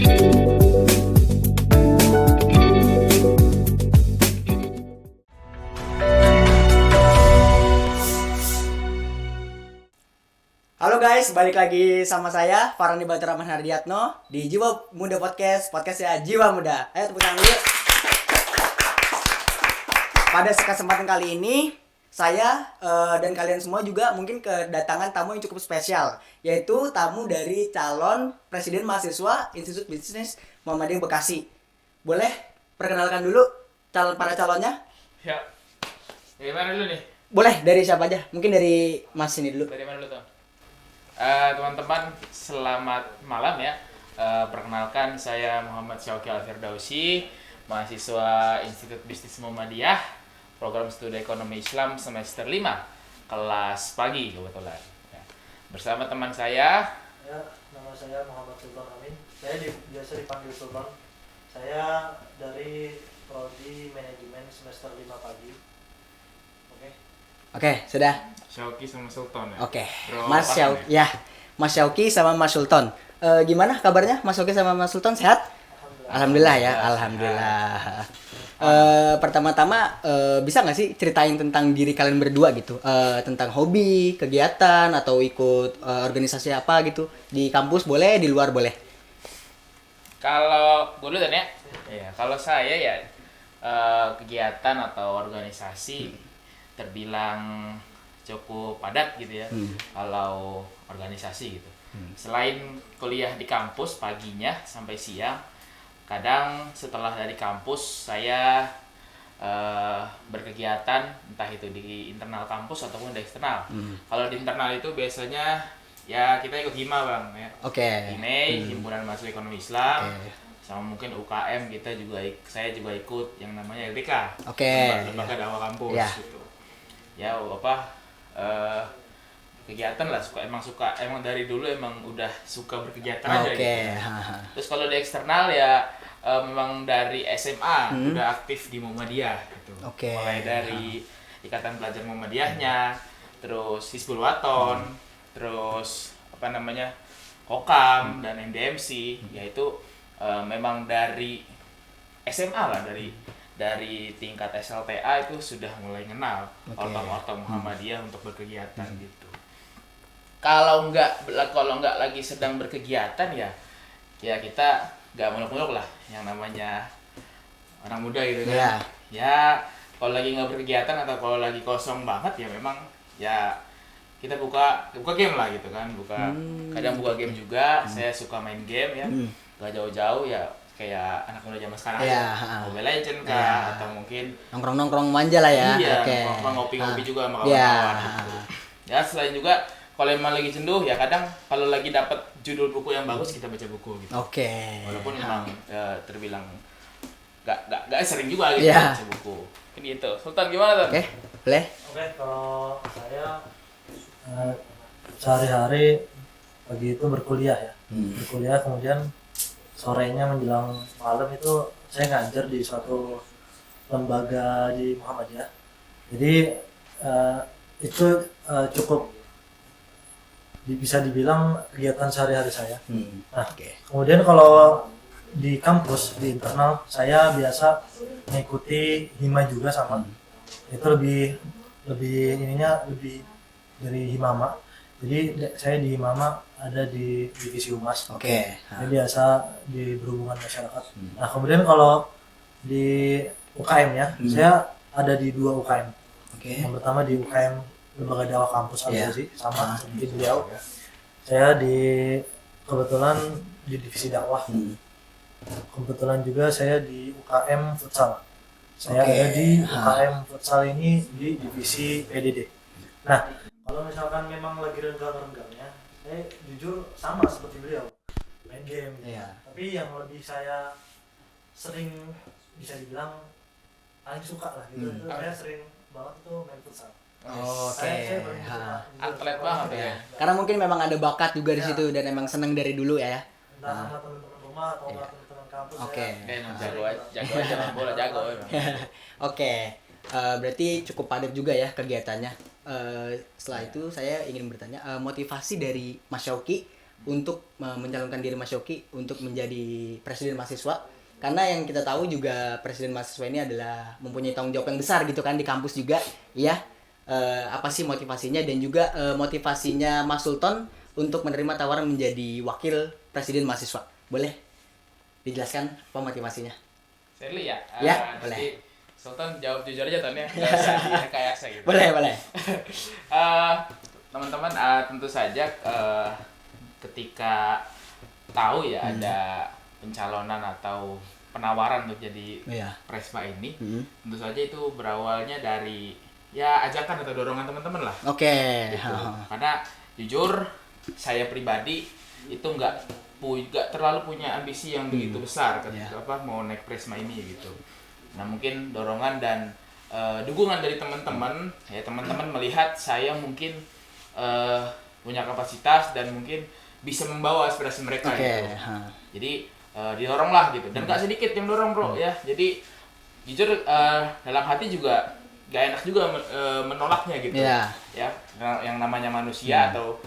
Halo guys, balik lagi sama saya Farhandi Baturrahman Hardiatno di Jiwa Muda Podcastnya Jiwa Muda. Ayo tepuk tangan dulu. Pada kesempatan kali ini saya dan kalian semua juga mungkin kedatangan tamu yang cukup spesial, yaitu tamu dari calon presiden mahasiswa Institut Bisnis Muhammadiyah Bekasi. Boleh perkenalkan dulu para calonnya? Ya. Dari mana dulu nih? Boleh dari siapa aja? Mungkin dari Mas ini dulu. Dari mana dulu tuh? Teman-teman, selamat malam ya. Perkenalkan, saya Muhammad Syauqi Al-Firdausi, mahasiswa Institut Bisnis Muhammadiyah, program studi ekonomi Islam semester 5, kelas pagi kebetulan. Ya. Bersama teman saya. Ya, nama saya Muhammad Sultan Amin. Saya biasa dipanggil Sultan. Saya dari prodi manajemen semester 5 pagi. Oke, sudah. Syauqi sama Sultan ya? Oke, Bro, Mas Syauqi ya, Mas Syauqi sama Mas Sultan. Gimana kabarnya Mas Syauqi sama Mas Sultan, sehat? Alhamdulillah ya, alhamdulillah. Pertama-tama bisa nggak sih ceritain tentang diri kalian berdua gitu, tentang hobi, kegiatan atau ikut organisasi apa gitu di kampus boleh, di luar boleh. Kalau dulu dan ya, kalau saya ya kegiatan atau organisasi terbilang cukup padat gitu ya. Kalau organisasi gitu. Selain kuliah di kampus paginya sampai siang, kadang setelah dari kampus saya berkegiatan entah itu di internal kampus ataupun di eksternal. Kalau di internal itu biasanya ya kita ikut HIMA bang ya. Oke. HIME, Himpunan Mahasiswa Ekonomi Islam. Sama mungkin UKM saya juga ikut yang namanya LBK. Lembaga Dakwah Kampus gitu. Ya kegiatan lah, emang dari dulu emang udah suka berkegiatan aja gitu. Terus kalau di eksternal ya memang dari SMA udah aktif di Muhammadiyah gitu. Mulai dari Ikatan Pelajar Muhammadiyahnya, terus Hizbul Waton, terus Kokam dan NDMC, yaitu memang dari SMA lah, dari tingkat SLTA itu sudah mulai kenal ortam Muhammadiyah untuk berkegiatan gitu. Kalau nggak lagi sedang berkegiatan ya kita nggak muluk-muluk lah, yang namanya orang muda gitu kan. Ya kalau lagi nggak berkegiatan atau kalau lagi kosong banget ya memang ya kita buka game lah gitu kan, kadang buka game juga. Saya suka main game ya, nggak jauh-jauh ya. Kayak anak muda zaman sekarang Mobile Legends kah, atau mungkin nongkrong manja lah ya. Ngopi-ngopi juga sama kawan-kawan gitu. Ya selain juga kalau emang lagi jenuh ya kadang kalau lagi dapat judul buku yang bagus kita baca buku gitu. Walaupun emang terbilang gak sering juga gitu baca buku. Ini itu. Sultan gimana tuh? Boleh. Kalau saya sehari-hari pagi itu berkuliah ya. Berkuliah kemudian sorenya menjelang malam itu saya ngajar di suatu lembaga di Muhammadiyah. Jadi itu cukup bisa dibilang kegiatan sehari-hari saya. Kemudian kalau di kampus, di internal, saya biasa mengikuti HIMA juga sama. Itu lebih dari Himama. Jadi saya di Himama ada di divisi humas. Saya biasa di berhubungan masyarakat. Nah kemudian kalau di UKM ya, saya ada di 2 UKM. Yang pertama di UKM Lembaga Dakwah Kampus Al-Ghazi sama seperti beliau. Saya kebetulan di divisi dakwah. Kebetulan juga saya di UKM Futsal. Saya ada di UKM Futsal ini di divisi PDD. Nah kalau misalkan memang lagi renggang-renggangnya, saya jujur sama seperti beliau, main game. Tapi yang lebih saya sering bisa dibilang paling suka lah gitu. Saya sering banget itu main futsal. Atlet banget ya. Karena mungkin memang ada bakat juga di situ dan emang seneng dari dulu ya. Entah sama teman-teman rumah atau teman-teman kampus. Jago aja bola jago. Berarti cukup padat juga ya kegiatannya. Setelah itu saya ingin bertanya motivasi dari Mas Syauqi untuk mencalonkan diri Mas Yoki untuk menjadi presiden mahasiswa? Karena yang kita tahu juga presiden mahasiswa ini adalah mempunyai tanggung jawab yang besar gitu kan di kampus juga, ya. Apa sih motivasinya dan juga motivasinya Mas Sultan untuk menerima tawaran menjadi wakil presiden mahasiswa? Boleh dijelaskan apa motivasinya? Serli ya? Ya, Nanti boleh. Sultan jawab jujur aja Ton ya, nggak usah direkayasa gitu. Boleh, boleh. Teman-teman, tentu saja ketika tahu ya ada pencalonan atau penawaran untuk jadi Iya. Presma ini, Hmm. tentu saja itu berawalnya dari ya ajakan atau dorongan teman-teman lah. Oke. Gitu. Karena jujur saya pribadi itu nggak terlalu punya ambisi yang begitu besar ketika mau naik Presma ini gitu. Nah mungkin dorongan dan dukungan dari teman-teman, ya teman-teman melihat saya mungkin punya kapasitas dan mungkin bisa membawa aspirasi mereka gitu. Jadi didorong lah gitu, dan nggak sedikit yang dorong bro ya. Jadi jujur dalam hati juga gak enak juga menolaknya gitu. Ya yang namanya manusia atau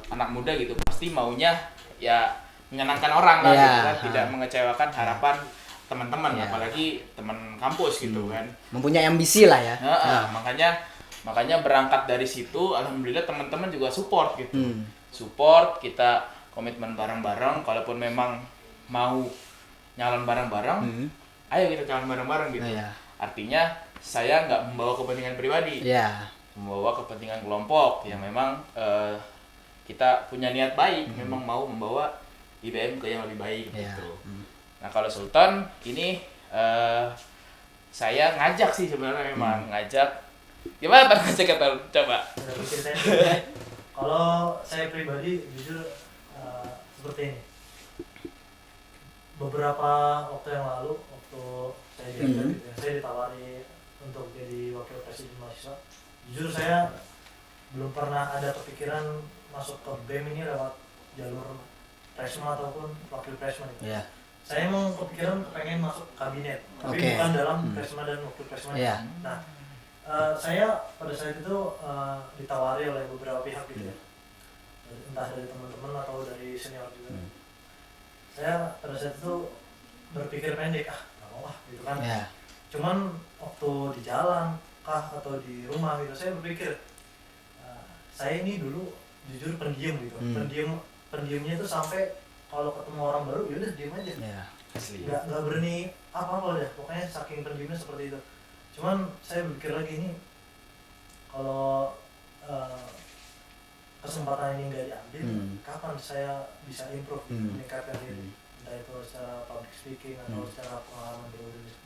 anak muda gitu pasti maunya ya menyenangkan orang lah gitu kan, tidak mengecewakan harapan teman-teman, apalagi teman kampus gitu kan. Mempunyai ambisi lah ya. Makanya berangkat dari situ, alhamdulillah teman-teman juga support gitu. Support, kita komitmen bareng-bareng. Kalaupun memang mau nyalon bareng-bareng, ayo kita calon bareng-bareng gitu. Artinya saya nggak membawa kepentingan pribadi, membawa kepentingan kelompok yang memang kita punya niat baik, memang mau membawa IBM ke yang lebih baik gitu. Nah kalau Sultan ini saya ngajak sih sebenarnya, memang ngajak. Gimana Tan ngajak kata coba? Kalau saya pribadi jujur seperti ini. Beberapa waktu yang lalu waktu saya diajak gitu ya, saya ditawari untuk jadi wakil presiden mahasiswa. Jujur saya belum pernah ada kepikiran masuk ke BEM ini lewat jalur Presma ataupun wakil Presma gitu. Saya emang kepikiran pengen masuk kabinet, tapi bukan dalam Presma dan wakil Presma. Nah, saya pada saat itu ditawari oleh beberapa pihak gitu ya, entah dari teman-teman atau dari senior juga. Saya pada saat itu berpikir pendek, nggak mau gitu kan. Cuman waktu di jalan atau di rumah gitu, saya berpikir saya ini dulu jujur pendiam gitu. Pendiamnya itu sampai kalau ketemu orang baru ya udah diem aja. Nggak berani apa-apa deh, pokoknya saking pendiamnya seperti itu. Cuman saya berpikir lagi ini kalau kesempatan ini nggak diambil, kapan saya bisa improve, meningkatkan diri, entah itu secara public speaking atau secara pengalaman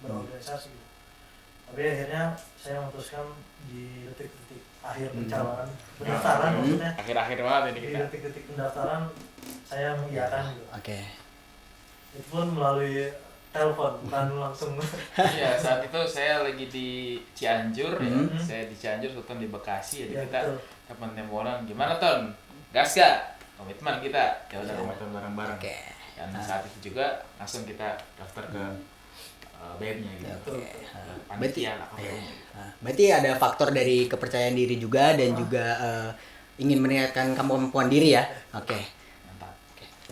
berorganisasi gitu. Tapi akhirnya saya memutuskan di detik-detik akhir pencalonan pendaftaran, maksudnya akhir-akhir banget ini di kita. detik-detik pendaftaran saya mengiyakan gitu. Itu pun melalui telepon, bukan langsung. Iya, saat itu saya lagi di Cianjur ya. Saya di Cianjur, Sultan di Bekasi. Jadi kita kapan temporan, gimana Ton? Gas gak? Komitmen kita. Ya udah komitmen bareng-bareng. Dan saat itu juga langsung kita daftar ke BEM-nya gitu. Berarti ada faktor dari kepercayaan diri juga dan juga ingin meningkatkan kemampuan diri ya.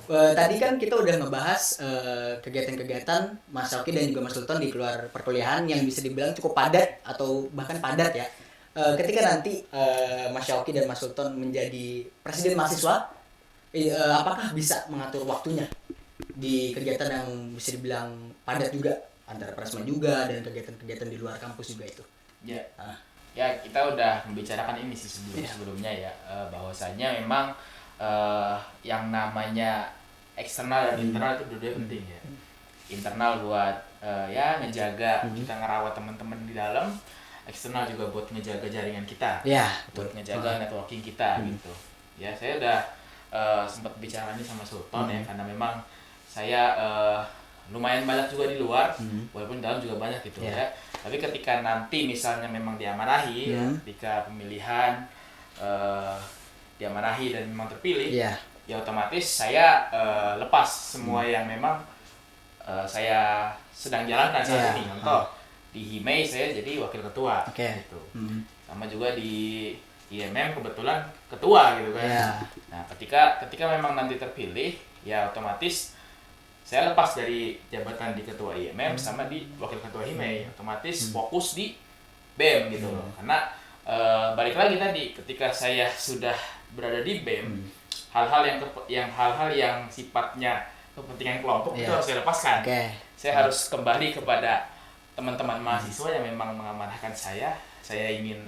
Tadi kan kita udah ngebahas kegiatan-kegiatan Mas Yoki dan juga Mas Sultan di luar perkuliahan yang bisa dibilang cukup padat atau bahkan padat ya. Ketika nanti Mas Yoki dan Mas Sultan menjadi presiden mahasiswa, apakah bisa mengatur waktunya di kegiatan yang bisa dibilang padat juga antara Presma juga dan kegiatan-kegiatan di luar kampus juga itu? Ya kita udah membicarakan ini sih sebelumnya ya, bahwasanya memang yang namanya eksternal dan internal itu dua-duanya penting ya. Internal buat ya ngejaga kita ngerawat teman-teman di dalam, eksternal juga buat ngejaga jaringan kita, buat ngejaga networking kita gitu. Ya saya udah sempat bicara ini sama Sultan ya, karena memang saya lumayan banyak juga di luar, walaupun dalam juga banyak gitu ya. Tapi ketika nanti misalnya memang diamanahi, ketika pemilihan diamanahi dan memang terpilih, ya otomatis saya lepas semua yang memang saya sedang jalankan saat ini. Contoh di HIMEI saya jadi wakil ketua gitu. Sama juga di IMM kebetulan ketua gitu kan. Iya. Nah, ketika memang nanti terpilih, ya otomatis saya lepas dari jabatan di ketua IMM sama di wakil ketua HIME, otomatis fokus di BEM gitu loh. Karena balik lagi tadi, ketika saya sudah berada di BEM, hal-hal yang sifatnya kepentingan kelompok itu harus saya lepaskan. Saya harus kembali kepada teman-teman mahasiswa yang memang mengamanahkan saya ingin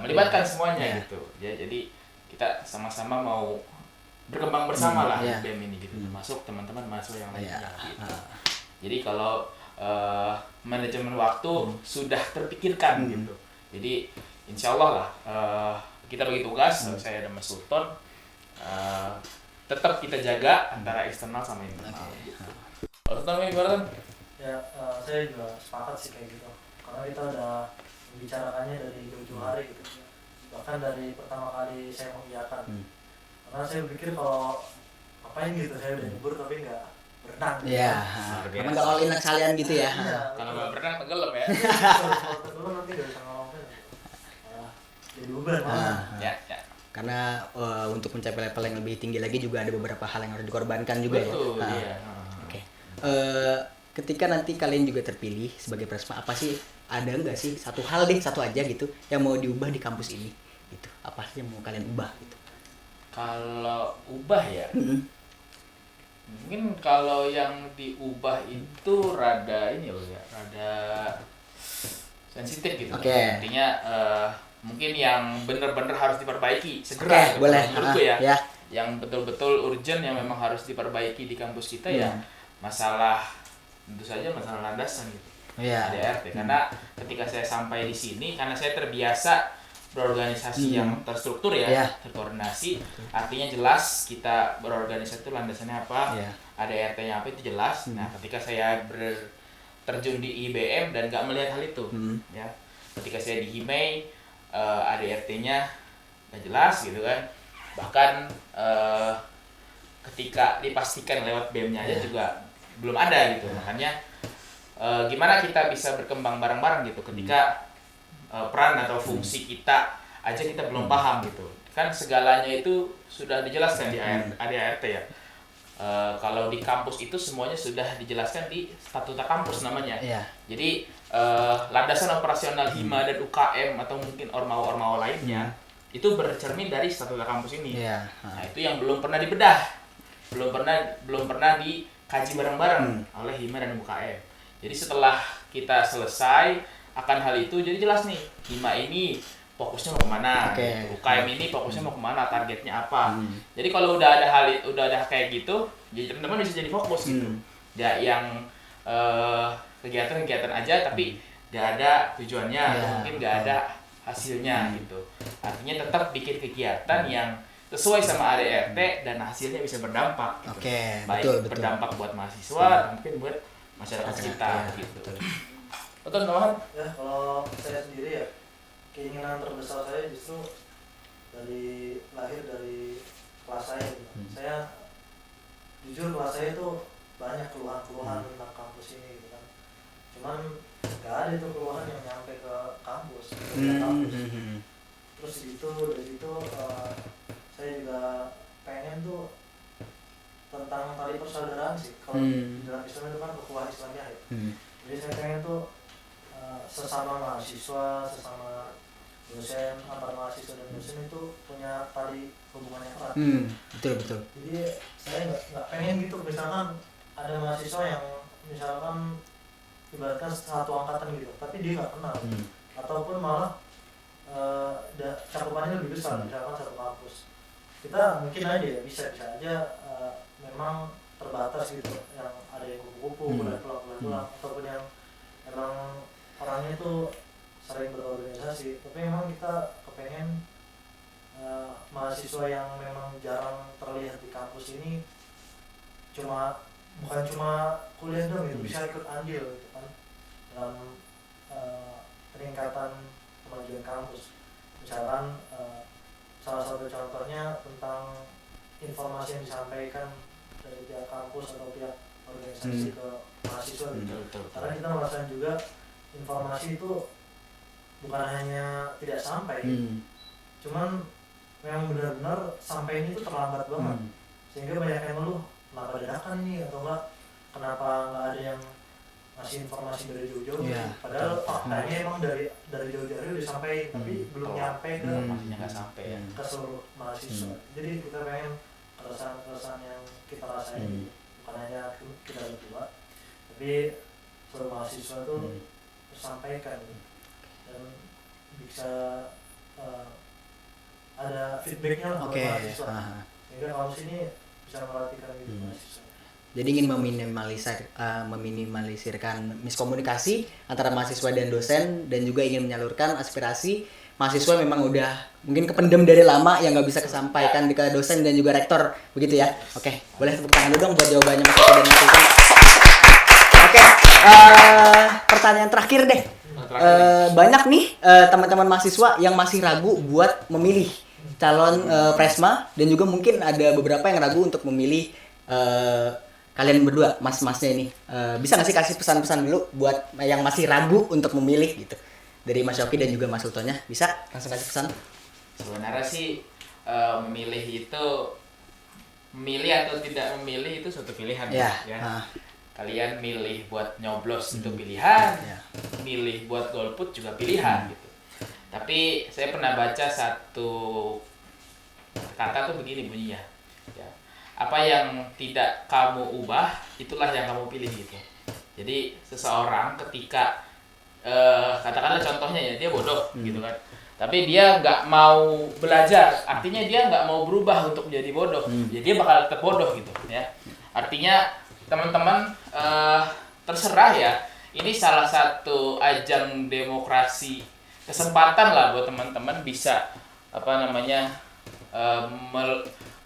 melibatkan semuanya gitu. Ya, jadi kita sama-sama mau berkembang bersama lah di BEM ini gitu, termasuk teman-teman mahasiswa yang lainnya gitu. Jadi kalau manajemen waktu sudah terpikirkan gitu. Jadi insya Allah lah kita bagi tugas, saya dan Mas Sultan tetap kita jaga antara eksternal sama internal. Gitu. Kalau Sultan gimana? Ya, saya juga sepakat sih kayak gitu. Karena kita udah membicarakannya dari jauh-jauh hari gitu. Bahkan dari pertama kali saya mengiyakan. Karena saya berpikir kalau ngapain gitu, saya udah nyebur tapi nggak berenang. Iya. Karena nggak all in sekalian gitu ya. Kalau nggak berenang tenggelam ya. Kalau tenggelam nanti nggak bisa ngomongin. Jadi beban malah. Ya. Karena untuk mencapai level yang lebih tinggi lagi juga ada beberapa hal yang harus dikorbankan juga. Betul, ya. iya. Oke. Ketika nanti kalian juga terpilih sebagai Presma, apa sih, ada nggak sih satu aja gitu yang mau diubah di kampus ini gitu? Apa sih yang mau kalian ubah gitu? Kalau ubah ya, mungkin kalau yang diubah itu rada sensitif gitu. Artinya mungkin yang benar-benar harus diperbaiki segera. Gitu. Boleh. Menurutku ya, yang betul-betul urgent yang memang harus diperbaiki di kampus kita ya tentu saja masalah landasan gitu. ADRT. Karena ketika saya sampai di sini, karena saya terbiasa berorganisasi yang terstruktur terkoordinasi, artinya jelas kita berorganisasi itu landasannya apa, ADRT-nya apa itu jelas. Nah, ketika saya terjun di IBM dan nggak melihat hal itu, ya, ketika saya di HIME, ADRT-nya nggak jelas gitu kan, bahkan ketika dipastikan lewat BEM-nya aja juga belum ada gitu. Makanya gimana kita bisa berkembang bareng-bareng gitu ketika peran atau fungsi kita aja kita belum paham gitu. Kan segalanya itu sudah dijelaskan di ADART ya. Kalau di kampus itu semuanya sudah dijelaskan di statuta kampus namanya. Jadi landasan operasional HIMA dan UKM atau mungkin ormawa-ormawa lainnya itu bercermin dari statuta kampus ini. Nah, itu yang belum pernah dibedah. Belum pernah dikaji bareng-bareng oleh HIMA dan UKM. Jadi setelah kita selesai akan hal itu, jadi jelas nih, HIMA ini fokusnya mau kemana, gitu. UKM ini fokusnya mau kemana, targetnya apa. Jadi kalau udah ada kayak gitu, jadi teman-teman bisa jadi fokus gitu. Ya yang kegiatan-kegiatan aja, tapi nggak ada tujuannya, atau mungkin nggak ada hasilnya gitu. Artinya tetap bikin kegiatan yang sesuai sama ADRT dan hasilnya bisa berdampak. Gitu. Baik berdampak buat mahasiswa, mungkin buat masyarakat kita gitu. Betul teman-teman? Ya, kalau saya sendiri ya, keinginan terbesar saya justru lahir dari kelas saya gitu. Saya jujur kelas saya itu banyak keluhan-keluhan tentang kampus ini gitu kan. Cuman nggak ada itu keluhan yang nyampe ke kampus. Terus dari situ saya juga pengen tuh tentang tali persaudaraan sih. Kalau di dalam Islam itu kan ukhuwah Islamiyah ya. Jadi saya pengen tuh sesama mahasiswa, sesama dosen, antar mahasiswa dan dosen itu punya tali hubungan yang erat. Betul. Jadi saya nggak pengen gitu, misalkan ada mahasiswa yang misalkan ibaratkan satu angkatan gitu, tapi dia nggak kenal, ataupun malah cakupannya lebih besar, misalkan satu kampus. Kita mungkin aja ya bisa aja memang terbatas gitu, yang ada yang kupu-kupu, pulang, ataupun yang emang orangnya itu sering berorganisasi, tapi memang kita kepengen mahasiswa yang memang jarang terlihat di kampus ini bukan cuma kuliah dong gitu, bisa ikut andil gitu kan dalam peningkatan kemajuan kampus. Misalkan salah satu contohnya tentang informasi yang disampaikan dari pihak kampus atau pihak organisasi ke mahasiswa gitu. Karena kita merasakan juga informasi itu bukan hanya tidak sampai, cuman yang benar-benar sampai ini tuh terlambat banget, sehingga banyak yang ngeluh kenapa dadakan nih, atau enggak kenapa nggak ada yang ngasih informasi dari jauh-jauh. Padahal faktanya emang dari jauh-jauh udah sampai, tapi belum nyampe ke informasinya nggak sampai ya ke seluruh mahasiswa. Jadi kita pengen keresahan yang kita rasain bukan hanya kita berdua, tapi seluruh mahasiswa tuh sampaikan dan bisa ada feedbacknya lah buat mahasiswa. Sehingga kampus ini bisa memperhatikan gitu mahasiswa. Jadi ingin meminimalisirkan miskomunikasi antara mahasiswa dan dosen, dan juga ingin menyalurkan aspirasi mahasiswa memang udah mungkin kependem dari lama yang nggak bisa kesampaikan ke dosen dan juga rektor, begitu ya. Oke, boleh tepuk tangan dulu dong buat jawabannya Mas Oki dan Mas Sultan. Oke, pertanyaan terakhir deh. Banyak nih teman-teman mahasiswa yang masih ragu buat memilih calon presma, dan juga mungkin ada beberapa yang ragu untuk memilih kalian berdua, mas-masnya ini. Bisa nggak sih kasih pesan-pesan dulu buat yang masih ragu untuk memilih gitu, dari Mas Yoki dan juga Mas Sultannya? Bisa langsung kasih pesan? Sebenarnya sih memilih atau tidak memilih itu suatu pilihan ya. Kalian milih buat nyoblos itu pilihan, milih buat golput juga pilihan gitu. Tapi saya pernah baca satu kata tuh begini bunyinya, ya, apa yang tidak kamu ubah itulah yang kamu pilih gitu. Jadi seseorang ketika katakanlah contohnya ya, dia bodoh gitu kan, tapi dia nggak mau belajar, artinya dia nggak mau berubah untuk menjadi bodoh, jadi dia bakal tetap bodoh gitu ya. Artinya teman-teman terserah ya, ini salah satu ajang demokrasi, kesempatan lah buat teman-teman bisa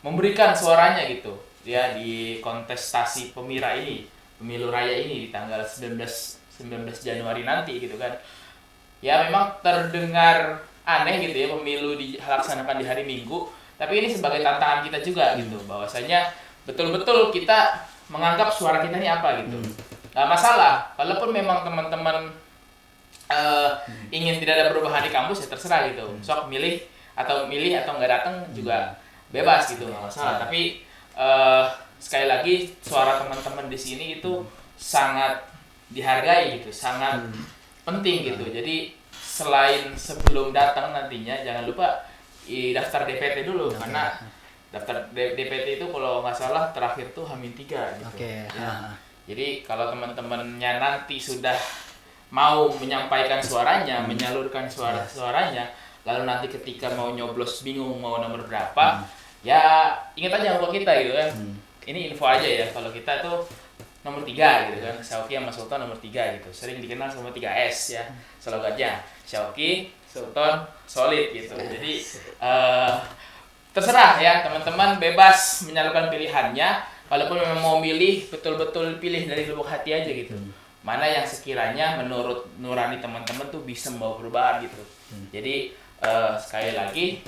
memberikan suaranya gitu ya di kontestasi pemilu raya ini di tanggal 19 Januari nanti gitu kan. Ya memang terdengar aneh gitu ya pemilu dilaksanakan di hari Minggu, tapi ini sebagai tantangan kita juga gitu, bahwasanya betul-betul kita menganggap suara kita ini apa gitu. Gak masalah, walaupun memang teman-teman ingin tidak ada perubahan di kampus ya terserah gitu, sok milih atau nggak datang juga bebas gitu, nggak masalah. Tapi sekali lagi suara teman-teman di sini itu sangat dihargai gitu, sangat penting gitu. Jadi selain sebelum datang nantinya jangan lupa daftar DPT dulu, karena daftar DPT itu kalau nggak salah terakhir tuh H-3 gitu. Ya. Jadi kalau teman-temannya nanti sudah mau menyampaikan suaranya, menyalurkan suaranya, lalu nanti ketika mau nyoblos bingung mau nomor berapa, ya ingat aja sama kita gitu kan. Ini info aja ya, kalau kita tuh nomor 3 gitu kan. Syauki sama Sultan nomor 3 gitu. Sering dikenal sama 3S ya slogannya. Syauki, Sultan, solid gitu. Jadi terserah ya teman-teman, bebas menyalurkan pilihannya. Walaupun memang mau milih, betul-betul pilih dari lubuk hati aja gitu. Mana yang sekiranya menurut nurani teman-teman tuh bisa membawa perubahan gitu. Jadi sekali lagi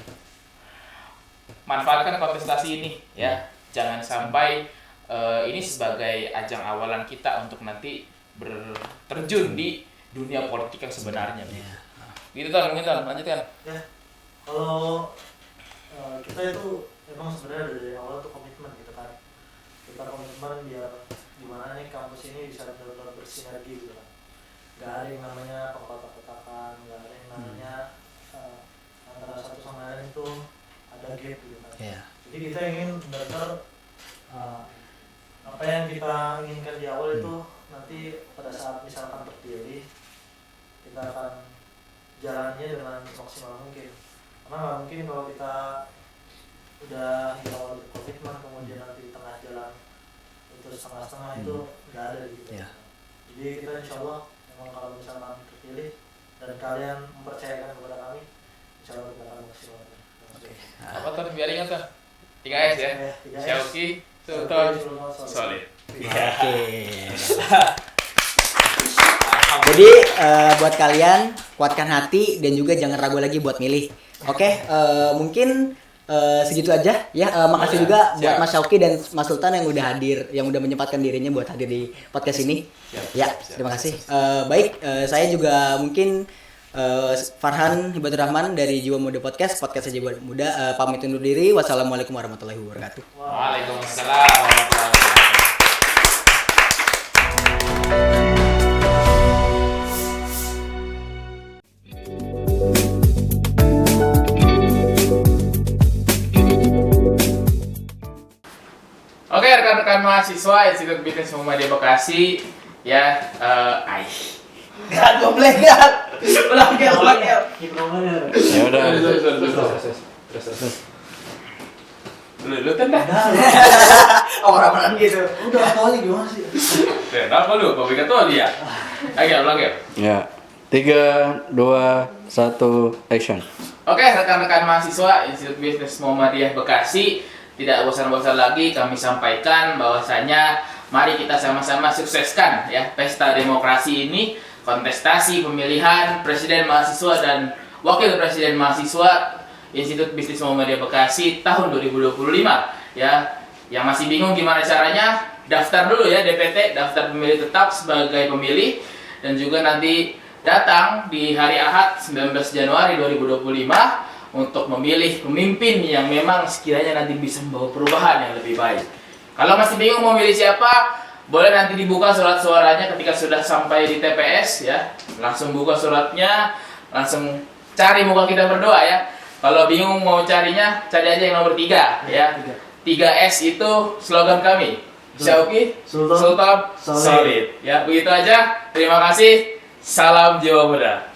manfaatkan kontestasi ini ya. Jangan sampai ini sebagai ajang awalan kita untuk nanti terjun di dunia politik yang sebenarnya. Gitu Ton, mungkin Ton, lanjutkan. Ya, kalau kita itu emang sebenarnya dari awal tuh komitmen gitu kan. Kita komitmen biar gimana nih kampus ini bisa benar-benar bersinergi gitu kan. Gak ada yang namanya pengkotak-kotakan, gak ada yang namanya antara satu sama lain itu ada gap gitu kan. Jadi kita ingin benar-benar apa yang kita inginkan di awal itu nanti pada saat misalkan terpilih kita akan jalannya dengan maksimal mungkin. Karena nggak mungkin kalau kita udah di awal berkomitmen kemudian nanti di tengah jalan itu setengah-setengah itu nggak ada gitu. Jadi kita insya Allah memang kalau misalkan terpilih dan kalian mempercayakan kepada kami, insya Allah kita akan maksimal. Apa Ton, biar ingat Ton, 3S ya, Syauki, Sultan, solid. Jadi buat kalian kuatkan hati dan juga jangan ragu lagi buat milih. Mungkin segitu aja ya. Makasih juga buat Mas Syauki dan Mas Sultan yang udah hadir, yang udah menyempatkan dirinya buat hadir di podcast ini. Ya, terima kasih. Baik, saya juga mungkin Farhan Hibatur Rahman dari Jiwa Muda Podcast Jiwa Muda pamit undur diri. Wassalamualaikum warahmatullahi wabarakatuh. Waalaikumsalam warahmatullahi wabarakatuh. Oke, rekan-rekan mahasiswa Institut Bisnis Muhammadiyah Bekasi, ya, Gak goblok kan. Ulang ya. Ya udah. Terus. Lu tenda. Orang-orang gitu. Udah kali gimana sih? Kenapa lu? Kau bikin tuh dia. Ayo, ulang ya. Ya. 3, 2, 1, action. Oke, rekan-rekan mahasiswa Institut Bisnis Muhammadiyah Bekasi, tidak bosan-bosan lagi kami sampaikan bahwasanya mari kita sama-sama sukseskan ya pesta demokrasi ini, kontestasi pemilihan presiden mahasiswa dan wakil presiden mahasiswa Institut Bisnis Muhammadiyah Bekasi tahun 2025 ya. Yang masih bingung gimana caranya, daftar dulu ya DPT, daftar pemilih tetap sebagai pemilih, dan juga nanti datang di hari Ahad 19 Januari 2025 untuk memilih pemimpin yang memang sekiranya nanti bisa membawa perubahan yang lebih baik. Kalau masih bingung mau milih siapa, boleh nanti dibuka surat suaranya ketika sudah sampai di TPS ya. Langsung buka suratnya, langsung cari muka kita berdoa ya. Kalau bingung mau carinya, cari aja yang nomor 3 ya. 3S itu slogan kami. Syauqi, Sultan, Solid. Ya, begitu aja. Terima kasih. Salam Jiwa Muda.